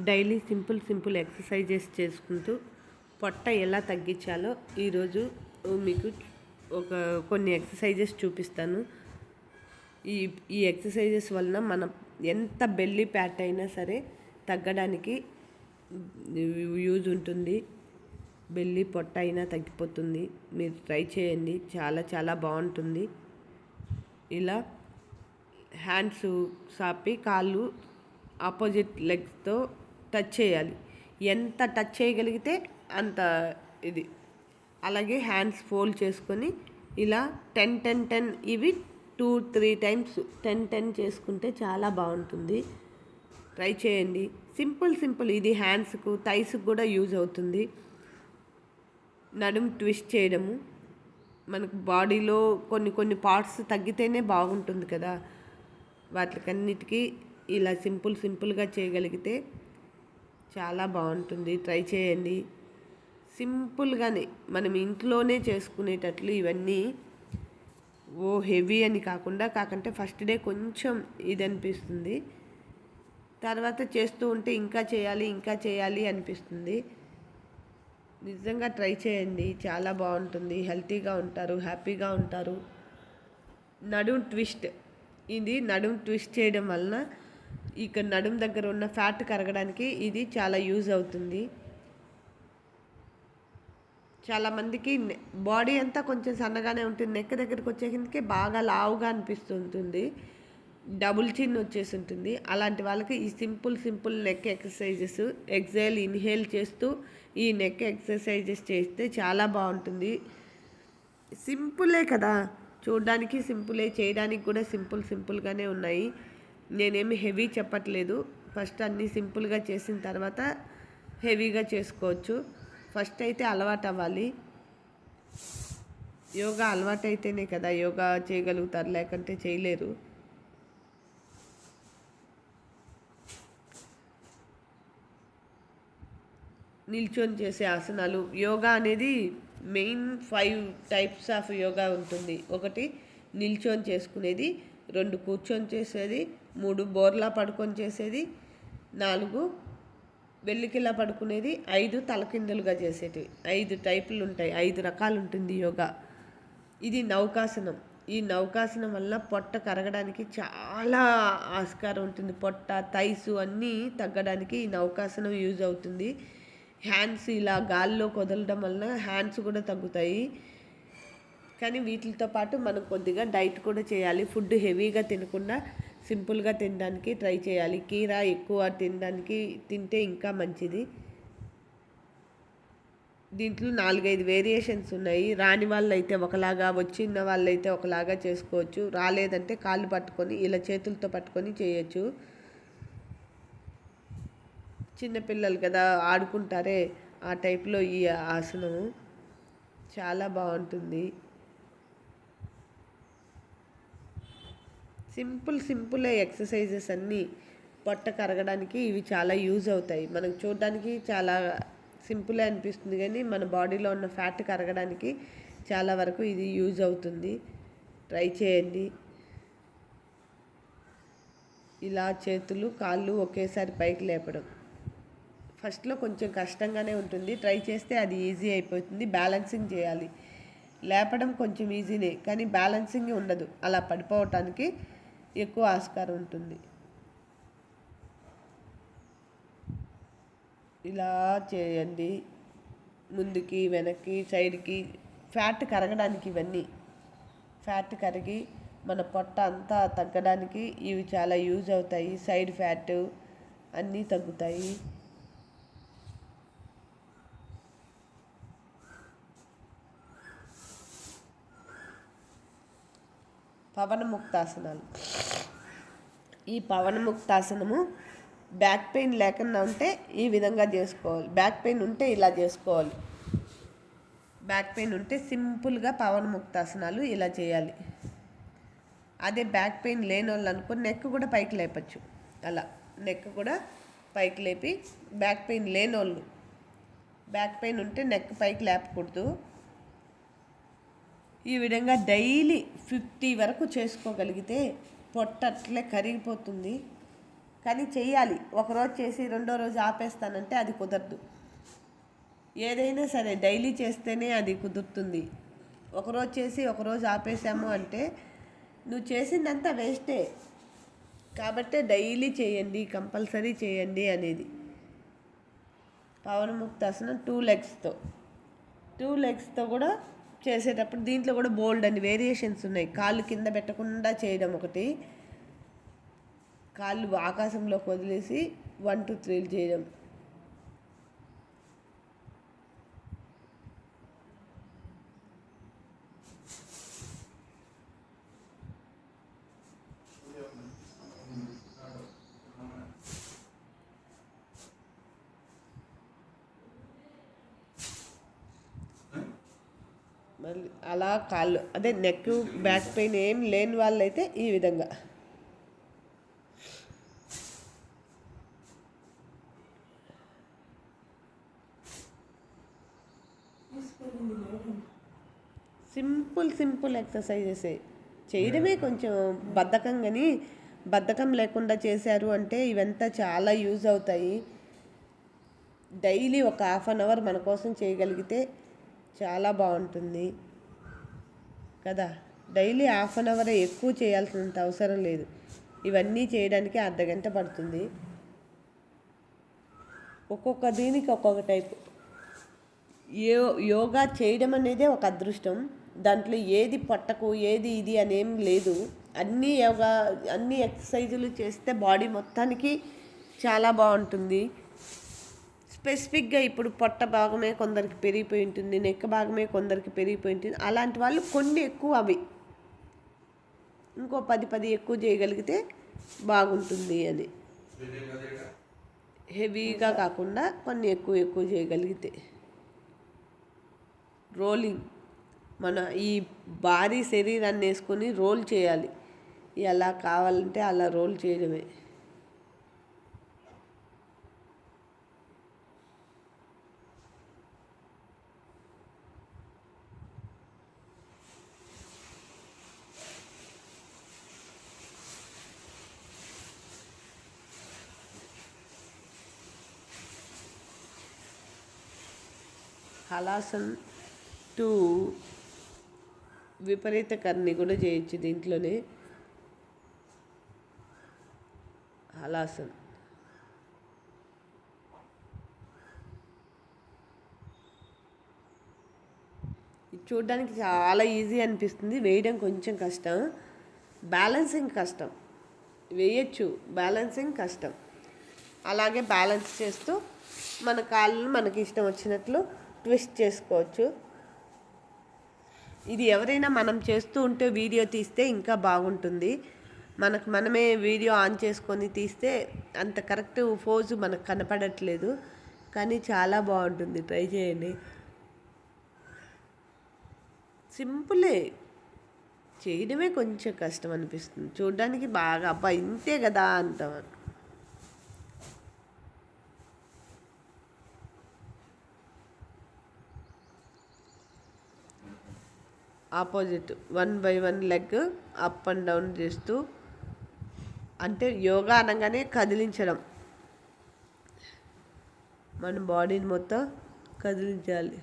Daily simple exercises చేసుకుంటూ పొట్ట ఎలా తగ్గించాలో ఈరోజు మీకు కొన్ని ఎక్సర్సైజెస్ చూపిస్తాను. ఈ ఈ ఎక్సర్సైజెస్ వలన మనం ఎంత బెల్లీ ఫ్యాట్ అయినా సరే తగ్గడానికి యూజ్ ఉంటుంది. బెల్లీ పొట్ట అయినా తగ్గిపోతుంది. మీరు ట్రై చేయండి, చాలా చాలా బాగుంటుంది. ఇలా హ్యాండ్స్ సాపి కాళ్ళు ఆపోజిట్ లెగ్స్తో టచ్ చేయాలి. ఎంత టచ్ చేయగలిగితే అంత ఇది. అలాగే హ్యాండ్స్ ఫోల్డ్ చేసుకొని ఇలా 10 ఇవి 2-3 టైమ్స్ 10 చేసుకుంటే చాలా బాగుంటుంది. ట్రై చేయండి. సింపుల్ ఇది హ్యాండ్స్కు థైస్కి కూడా యూజ్ అవుతుంది. నడుము ట్విస్ట్ చేయడము, మనకు బాడీలో కొన్ని పార్ట్స్ తగ్గితేనే బాగుంటుంది కదా. వాటికన్నిటికీ ఇలా సింపుల్గా చేయగలిగితే చాలా బాగుంటుంది. ట్రై చేయండి. సింపుల్గానే మనం ఇంట్లోనే చేసుకునేటట్లు ఇవన్నీ హెవీ అని కాకుంటే ఫస్ట్ డే కొంచెం ఇది అనిపిస్తుంది. తర్వాత చేస్తూ ఉంటే ఇంకా చేయాలి అనిపిస్తుంది. నిజంగా ట్రై చేయండి, చాలా బాగుంటుంది. హెల్తీగా ఉంటారు, హ్యాపీగా ఉంటారు. నడుము ట్విస్ట్ చేయడం వలన ఇక నడుము దగ్గర ఉన్న ఫ్యాట్ కరగడానికి ఇది చాలా యూజ్ అవుతుంది. చాలామందికి బాడీ అంతా కొంచెం సన్నగానే ఉంటుంది, నెక్ దగ్గరికి వచ్చేసరికి బాగా లావుగా అనిపిస్తుంటుంది, డబుల్ చిన్ వచ్చేసి ఉంటుంది. అలాంటి వాళ్ళకి ఈ simple neck exercises exhale inhale చేస్తూ ఈ నెక్ ఎక్సర్సైజెస్ చేస్తే చాలా బాగుంటుంది. సింపులే కదా, చూడడానికి సింపులే, చేయడానికి కూడా సింపుల్గానే ఉన్నాయి. నేనేమి హెవీ చెప్పట్లేదు. ఫస్ట్ అన్నీ సింపుల్గా చేసిన తర్వాత హెవీగా చేసుకోవచ్చు. ఫస్ట్ అయితే అలవాటు అవ్వాలి. యోగా అలవాటు అయితేనే కదా యోగా చేయగలుగుతారు, లేకంటే చేయలేరు. నిల్చొని చేసే ఆసనాలు. యోగా అనేది మెయిన్ 5 టైప్స్ ఆఫ్ యోగా ఉంటుంది. 1 నిల్చొని చేసుకునేది, 2 కూర్చొని చేసేది, 3 బోర్లా పడుకొని చేసేది, 4 వెల్లికిలా పడుకునేది, 5 తలకిందులుగా చేసేటివి. 5 టైపులు ఉంటాయి, 5 రకాలు ఉంటుంది యోగా. ఇది నౌకాసనం. ఈ నౌకాసనం వల్ల పొట్ట కరగడానికి చాలా ఆస్కారం ఉంటుంది. పొట్ట థైస్ అన్నీ తగ్గడానికి ఈ నౌకాసనం యూజ్ అవుతుంది. హ్యాండ్స్ ఇలా గాల్లో వదలడం వలన హ్యాండ్స్ కూడా తగ్గుతాయి. కానీ వీటితో పాటు మనం కొద్దిగా డైట్ కూడా చేయాలి. ఫుడ్ హెవీగా తినకుండా సింపుల్గా తినడానికి ట్రై చేయాలి. కీరా ఎక్కువ తింటే ఇంకా మంచిది. దీంట్లో 4-5 వేరియేషన్స్ ఉన్నాయి. రాని వాళ్ళైతే ఒకలాగా, వచ్చిన వాళ్ళైతే ఒకలాగా చేసుకోవచ్చు. రాలేదంటే కాళ్ళు పట్టుకొని ఇలా చేతులతో పట్టుకొని చేయొచ్చు. చిన్నపిల్లలు కదా ఆడుకుంటారే, ఆ టైప్లో ఈ ఆసనం చాలా బాగుంటుంది. సింపులే ఎక్సర్సైజెస్ అన్నీ పొట్ట కరగడానికి ఇవి చాలా యూజ్ అవుతాయి. మనకు చూడడానికి చాలా సింపులే అనిపిస్తుంది, కానీ మన బాడీలో ఉన్న ఫ్యాట్ కరగడానికి చాలా వరకు ఇది యూజ్ అవుతుంది. ట్రై చేయండి. ఇలా చేతులు కాళ్ళు ఒకేసారి పైకి లేపడం ఫస్ట్లో కొంచెం కష్టంగానే ఉంటుంది. ట్రై చేస్తే అది ఈజీ అయిపోతుంది. బ్యాలెన్సింగ్ చేయాలి. లేపడం కొంచెం ఈజీనే, కానీ బ్యాలెన్సింగ్ ఉండదు. అలా పడిపోవటానికి ఎక్కువ ఆస్కారం ఉంటుంది. ఇలా చేయండి, ముందుకి వెనక్కి సైడ్కి. ఫ్యాట్ కరగడానికి ఇవన్నీ, ఫ్యాట్ కరిగి మన పొట్ట అంతా తగ్గడానికి ఇవి చాలా యూజ్ అవుతాయి. సైడ్ ఫ్యాట్ అన్నీ తగ్గుతాయి. పవనముక్తాసనాలు. ఈ పవనముక్తాసనము బ్యాక్ పెయిన్ లేకుండా ఉంటే ఈ విధంగా చేసుకోవాలి. బ్యాక్ పెయిన్ ఉంటే ఇలా చేసుకోవాలి. బ్యాక్ పెయిన్ ఉంటే సింపుల్గా పవనముక్తాసనాలు ఇలా చేయాలి. అదే బ్యాక్ పెయిన్ లేని వాళ్ళు అనుకో నెక్ కూడా పైకి లేపచ్చు. అలా నెక్ కూడా పైకి లేపి, బ్యాక్ పెయిన్ లేని వాళ్ళు, బ్యాక్ పెయిన్ ఉంటే నెక్ పైకి లేపకూడదు. ఈ విధంగా డైలీ 50 వరకు చేసుకోగలిగితే పొట్ట అట్లే కరిగిపోతుంది. కానీ చెయ్యాలి. ఒకరోజు చేసి రెండో రోజు ఆపేస్తానంటే అది కుదరదు. ఏదైనా సరే డైలీ చేస్తేనే అది కుదురుతుంది. ఒకరోజు చేసి ఒకరోజు ఆపేసాము అంటే నువ్వు చేసిందంతా వేస్టే. కాబట్టి డైలీ చేయండి, కంపల్సరీ చేయండి అనేది. పవనముక్తాసనం 2 లెగ్స్తో కూడా చేసేటప్పుడు దీంట్లో కూడా బోల్డ్ అని వేరియేషన్స్ ఉన్నాయి. కాళ్ళు కింద పెట్టకుండా చేయడం ఒకటి, కాళ్ళు ఆకాశంలోకి వదిలేసి 1 2 3 చేయడం. మళ్ళీ అలా కాళ్ళు అదే నెక్ బ్యాక్ పెయిన్ ఏం లేని వాళ్ళైతే ఈ విధంగా సింపుల్ ఎక్సర్సైజెస్ చేయడమే కొంచెం బద్ధకం, కానీ బద్ధకం లేకుండా చేశారు అంటే ఇవంతా చాలా యూజ్ అవుతాయి. డైలీ ఒక ½ అన్ అవర్ మన కోసం చేయగలిగితే చాలా బాగుంటుంది కదా. డైలీ ½ అన్ అవర్, ఎక్కువ చేయాల్సినంత అవసరం లేదు. ఇవన్నీ చేయడానికి అర్ధగంట పడుతుంది. ఒక్కొక్క దీనికి ఒక్కొక్క టైపు. యోగా చేయడం అనేదే ఒక అదృష్టం. దాంట్లో ఏది పొట్టకు ఏది ఇది అనేం లేదు. అన్ని ఎక్సర్సైజులు చేస్తే బాడీ మొత్తానికి చాలా బాగుంటుంది. స్పెసిఫిక్గా ఇప్పుడు పొట్ట భాగమే కొందరికి పెరిగిపోయి ఉంటుంది, నెక్ భాగమే కొందరికి పెరిగిపోయి ఉంటుంది. అలాంటి వాళ్ళు కొన్ని ఎక్కువ అవి ఇంకో 10 ఎక్కువ చేయగలిగితే బాగుంటుంది అని. హెవీగా కాకుండా కొన్ని ఎక్కువ చేయగలిగితే. రోలింగ్, మన ఈ భారీ శరీరాన్ని వేసుకొని రోల్ చేయాలి. ఎలా కావాలంటే అలా రోల్ చేయడమే. హలాసన్ 2 విపరీత కర్ణి కూడా చేయొచ్చు దీంట్లోనే. హలాసన్ చూడడానికి చాలా ఈజీ అనిపిస్తుంది, వేయడం కొంచెం కష్టం. బ్యాలెన్సింగ్ కష్టం, వేయచ్చు, బ్యాలెన్సింగ్ కష్టం. అలాగే బ్యాలెన్స్ చేస్తూ మన కాళ్ళను మనకి ఇష్టం వచ్చినట్లు ట్విస్ట్ చేసుకోవచ్చు. ఇది ఎవరైనా మనం చేస్తూ ఉంటే వీడియో తీస్తే ఇంకా బాగుంటుంది. మనమే వీడియో ఆన్ చేసుకొని తీస్తే అంత కరెక్ట్ పోజు మనకు కనపడట్లేదు, కానీ చాలా బాగుంటుంది. ట్రై చేయండి. సింపులే, చేయడమే కొంచెం కష్టం అనిపిస్తుంది. చూడడానికి బాగా అబ్బా ఇంతే కదా అంటాం. Opposite 1 by 1 leg up and down చేస్తూ, అంటే యోగా అనగానే కదిలించడం, మన బాడీని మొత్తం కదిలించాలి.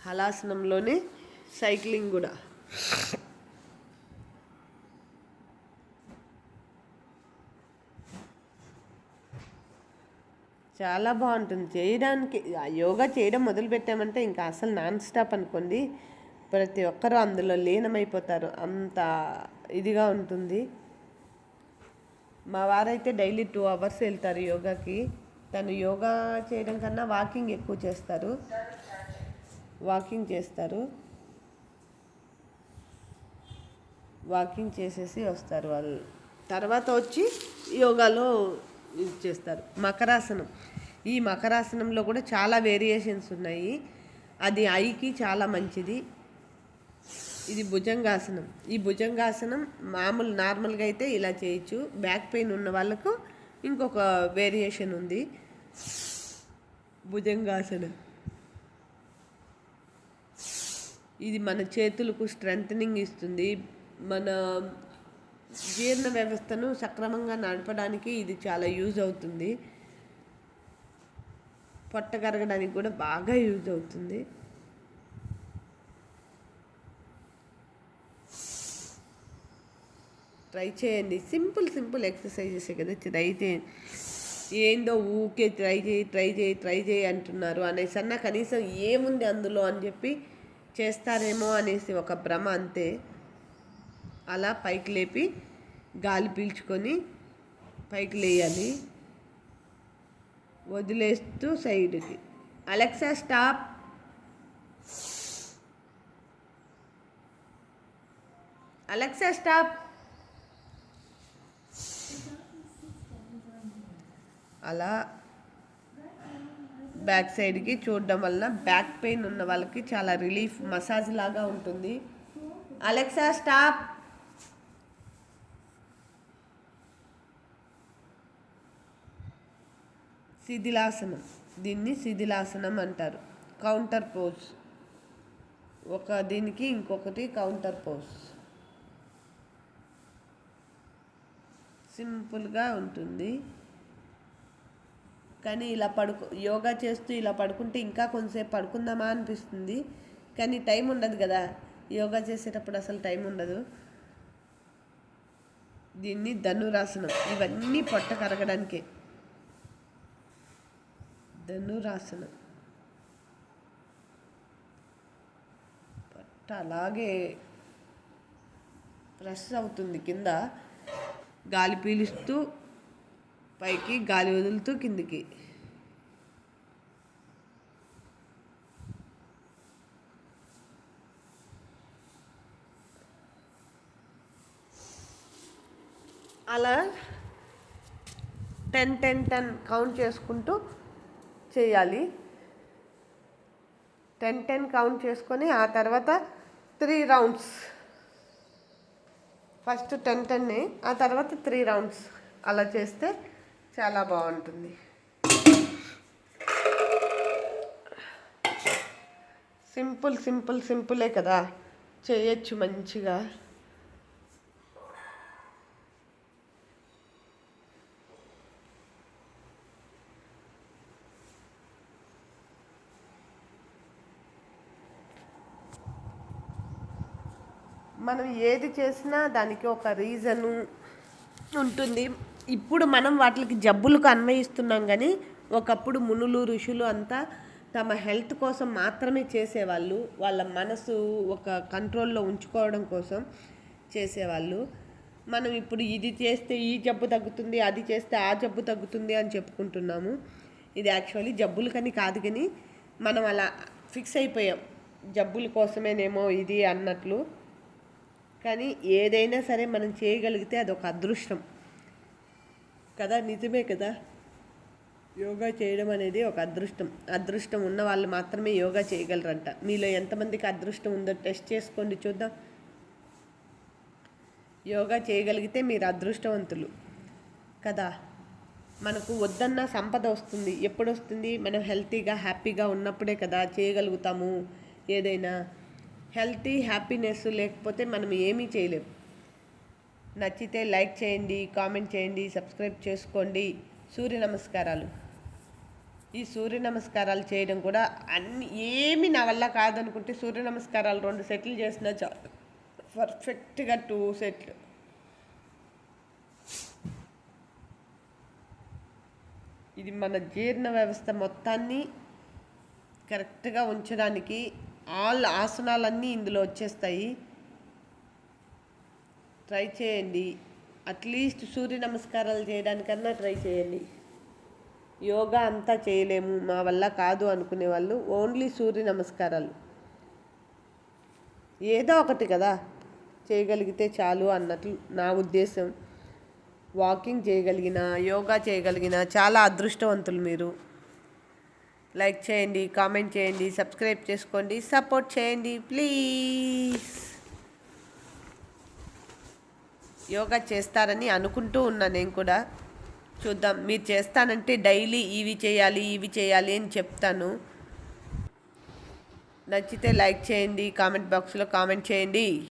హలాసనంలోనే సైక్లింగ్ కూడా. చాలా బాగుంటుంది చేయడానికి. యోగా చేయడం మొదలుపెట్టామంటే ఇంకా అసలు నాన్ స్టాప్ అనుకోండి. ప్రతి ఒక్కరూ అందులో లీనమైపోతారు, అంత ఇదిగా ఉంటుంది. మా వారైతే డైలీ 2 hours వెళ్తారు యోగాకి. తను యోగా చేయడం కన్నా వాకింగ్ ఎక్కువ చేస్తారు. వాకింగ్ చేసేసి వస్తారు వాళ్ళు. తర్వాత వచ్చి యోగాలో ఇది చేస్తారు. మకరాసనం, ఈ మకరాసనంలో కూడా చాలా వేరియేషన్స్ ఉన్నాయి. అది ఐకి చాలా మంచిది. ఇది భుజంగాసనం. ఈ భుజంగాసనం నార్మల్గా అయితే ఇలా చేయొచ్చు. బ్యాక్ పెయిన్ ఉన్న వాళ్ళకు ఇంకొక వేరియేషన్ ఉంది భుజంగాసనం. ఇది మన చేతులకు స్ట్రెంథనింగ్ ఇస్తుంది. మన జీర్ణ వ్యవస్థను సక్రమంగా నడపడానికి ఇది చాలా యూజ్ అవుతుంది. పొట్ట కరగడానికి కూడా బాగా యూజ్ అవుతుంది. ట్రై చేయండి. సింపుల్ ఎక్సర్సైజెస్ కదా, ట్రై చేయండి. ఏందో ఊకే ట్రై చేయి అంటున్నారు అనేసి అన్న కనీసం ఏముంది అందులో అని చెప్పి చేస్తారేమో అనేసి ఒక భ్రమ అంతే. అలా పైకి లేపి గాలి పీల్చుకొని పైకి లేయాలి, వదిలేస్తూ సైడ్కి. Alexa stop. Alexa stop. అలా బ్యాక్ సైడ్కి చూడడం వలన బ్యాక్ పెయిన్ ఉన్న వాళ్ళకి చాలా రిలీఫ్, మసాజ్ లాగా ఉంటుంది. Alexa stop. శిథిలాసనం, దీన్ని శిథిలాసనం అంటారు. కౌంటర్ పోజ్, ఒక దీనికి ఇంకొకటి కౌంటర్ పోజ్. సింపుల్గా ఉంటుంది. కానీ ఇలా యోగా చేస్తూ ఇలా పడుకుంటే ఇంకా కొంచెంసేపు పడుకుందామా అనిపిస్తుంది. కానీ టైం ఉండదు కదా, యోగా చేసేటప్పుడు అసలు టైం ఉండదు. దీన్ని ధనురాసనం. ఇవన్నీ పొట్ట కరగడానికే. ధనురాసనం పొట్ట అలాగే ప్రెస్ అవుతుంది కింద. గాలి పీలుస్తూ పైకి, గాలి వదులుతూ కిందికి. అలా 10 కౌంట్ చేసుకుంటూ చేయాలి. 10 కౌంట్ చేసుకొని ఆ తర్వాత 3 రౌండ్స్. ఫస్ట్ 10 ఆ తర్వాత 3 రౌండ్స్ అలా చేస్తే చాలా బాగుంటుంది. సింపులే కదా, చేయొచ్చు మంచిగా. మనం ఏది చేసినా దానికి ఒక రీజను ఉంటుంది. ఇప్పుడు మనం వాటికి జబ్బులకు అన్వయిస్తున్నాం, కానీ ఒకప్పుడు మునులు ఋషులు అంతా తమ హెల్త్ కోసం మాత్రమే చేసేవాళ్ళు. వాళ్ళ మనసు ఒక కంట్రోల్లో ఉంచుకోవడం కోసం చేసేవాళ్ళు. మనం ఇప్పుడు ఇది చేస్తే ఈ జబ్బు తగ్గుతుంది, అది చేస్తే ఆ జబ్బు తగ్గుతుంది అని చెప్పుకుంటున్నాము. ఇది యాక్చువల్లీ జబ్బులకని కాదు, కానీ మనం అలా ఫిక్స్ అయిపోయాం జబ్బుల కోసమేనేమో ఇది అన్నట్లు. కానీ ఏదైనా సరే మనం చేయగలిగితే అదొక అదృష్టం కదా, నిజమే కదా. యోగా చేయడం అనేది ఒక అదృష్టం. అదృష్టం ఉన్న వాళ్ళు మాత్రమే యోగా చేయగలరంట. మీలో ఎంతమందికి అదృష్టం ఉందో టెస్ట్ చేసుకోండి, చూద్దాం. యోగా చేయగలిగితే మీరు అదృష్టవంతులు కదా. మనకు వద్దన్న సంపద వస్తుంది. ఎప్పుడు వస్తుంది? మనం హెల్తీగా హ్యాపీగా ఉన్నప్పుడే కదా చేయగలుగుతాము ఏదైనా. హెల్తీ హ్యాపీనెస్ లేకపోతే మనం ఏమీ చేయలేం. నచ్చితే లైక్ చేయండి, కామెంట్ చేయండి, సబ్స్క్రైబ్ చేసుకోండి. సూర్య నమస్కారాలు. ఈ సూర్య నమస్కారాలు చేయడం కూడా ఏమి నా వల్ల కాదనుకుంటే సూర్య నమస్కారాలు 2 సెట్లు చేసినా చాలు, పర్ఫెక్ట్గా 2 సెట్లు. ఇది మన జీర్ణ వ్యవస్థ మొత్తాన్ని కరెక్ట్గా ఉంచడానికి ఆల్ ఆసనాలన్నీ ఇందులో వచ్చేస్తాయి. ట్రై చేయండి. అట్లీస్ట్ సూర్య నమస్కారాలు చేయడానికన్నా ట్రై చేయండి. యోగా అంతా చేయలేము, మా వల్ల కాదు అనుకునే వాళ్ళు ఓన్లీ సూర్య నమస్కారాలు ఏదో ఒకటి కదా చేయగలిగితే చాలు అన్నట్లు నా ఉద్దేశం. వాకింగ్ చేయగలిగిన, యోగా చేయగలిగిన చాలా అదృష్టవంతులు మీరు. లైక్ చేయండి, కామెంట్ చేయండి, సబ్స్క్రైబ్ చేసుకోండి, సపోర్ట్ చేయండి ప్లీజ్. యోగా చేస్తారని అనుకుంటూ ఉన్నా నేను కూడా. చూద్దాం, మీరు చేస్తానంటే డైలీ ఇవి చేయాలి అని చెప్తాను. నచ్చితే లైక్ చేయండి, కామెంట్ బాక్స్లో కామెంట్ చేయండి.